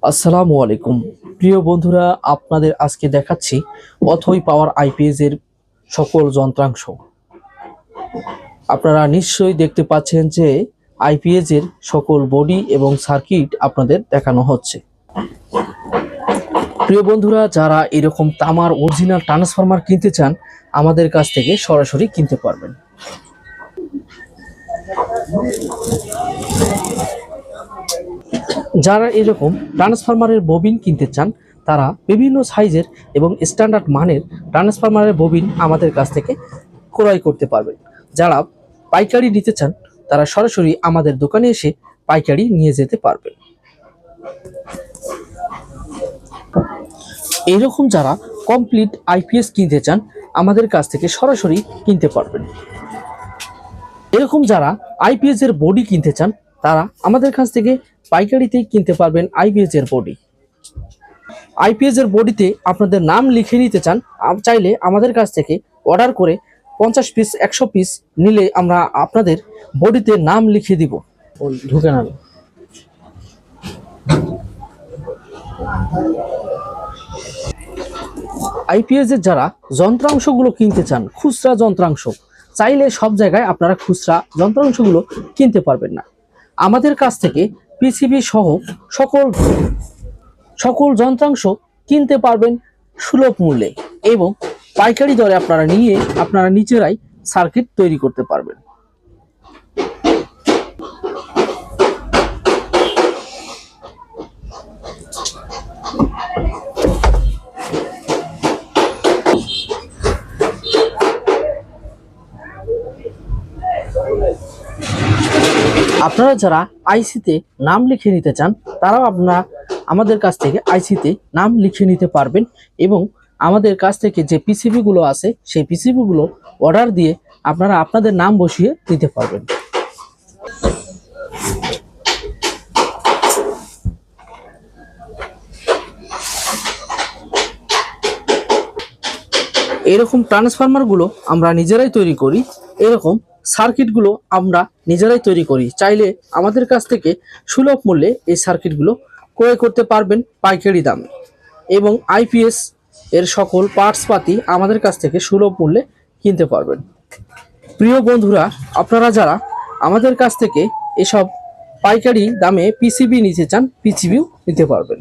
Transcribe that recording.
আসসালামু আলাইকুম প্রিয় বন্ধুরা, আপনাদের আজকে দেখাচ্ছি অথই পাওয়ার আইপিএস এর সকল যন্ত্রাংশ। আপনারা নিশ্চয়ই দেখতে পাচ্ছেন যে আইপিএস এর সকল বডি এবং সার্কিট আপনাদের দেখানো হচ্ছে। প্রিয় বন্ধুরা, যারা এরকম তামার অরিজিনাল ট্রান্সফরমার কিনতে চান আমাদের কাছ থেকে সরাসরি কিনতে পারবেন। যারা এরকম ট্রান্সফরমারের ববিন কিনতে চান তারা বিভিন্ন সাইজের এবং স্ট্যান্ডার্ড মানের ট্রান্সফরমারের ববিন আমাদের কাছ থেকে ক্রয় করতে পারবেন। যারা পাইকারি নিতে চান তারা সরাসরি আমাদের দোকানে এসে পাইকারি নিয়ে যেতে পারবেন। এইরকম যারা কমপ্লিট আইপিএস কিনতে চান আমাদের কাছ থেকে সরাসরি কিনতে পারবেন। এরকম যারা আইপিএস এর বডি কিনতে চান তারা আমাদের কাছ থেকে পাইকারিতেই কিনতে পারবেন। আইপিএস এর বডি, আইপিএস এর বডিতে আপনাদের নাম লিখে নিতে চান চাইলে আমাদের কাছ থেকে অর্ডার করে 50 পিস 100 পিস নিলে আমরা আপনাদের বডিতে নাম লিখে দিব। ঢুকে না আইপিএস এর যারা যন্ত্রাংশগুলো কিনতে চান, খুচরা যন্ত্রাংশ, চাইলে সব জায়গায় আপনারা খুচরা যন্ত্রাংশগুলো কিনতে পারবেন না। আমাদের কাছ থেকে পিসিবি সহ সকল যন্ত্রাংশ কিনতে পারবেন সুলভ মূল্যে এবং পাইকারি দরে আপনারা নিয়ে আপনারা নিজেরাই সার্কিট তৈরি করতে পারবেন। আপনারা যারা আইসিতে নাম লিখে নিতে চান তারাও আপনারা আমাদের কাছ থেকে আইসিতে নাম লিখে নিতে পারবেন এবং আমাদের কাছ থেকে যে পিসিবি গুলো আছে সেই পিসিবি গুলো অর্ডার দিয়ে আপনারা আপনাদের নাম বসিয়ে দিতে পারবেন। এরকম ট্রান্সফরমার গুলো আমরা নিজেরাই তৈরি করি, এরকম সার্কিট গুলো আমরা নিজেরাই তৈরি করি। চাইলে আমাদের কাছ থেকে সুলভ মূল্যে এই সার্কিট গুলো ক্রয় করতে পারবেন পাইকারি দামে এবং আইপিএস এর সকল পার্টস পাতি আমাদের কাছ থেকে সুলভ মূল্যে কিনতে পারবেন। প্রিয় বন্ধুরা, আপনারা যারা আমাদের কাছ থেকে এসব পাইকারি দামে পিসিবি নিতে চান পিসিবিও নিতে পারবেন।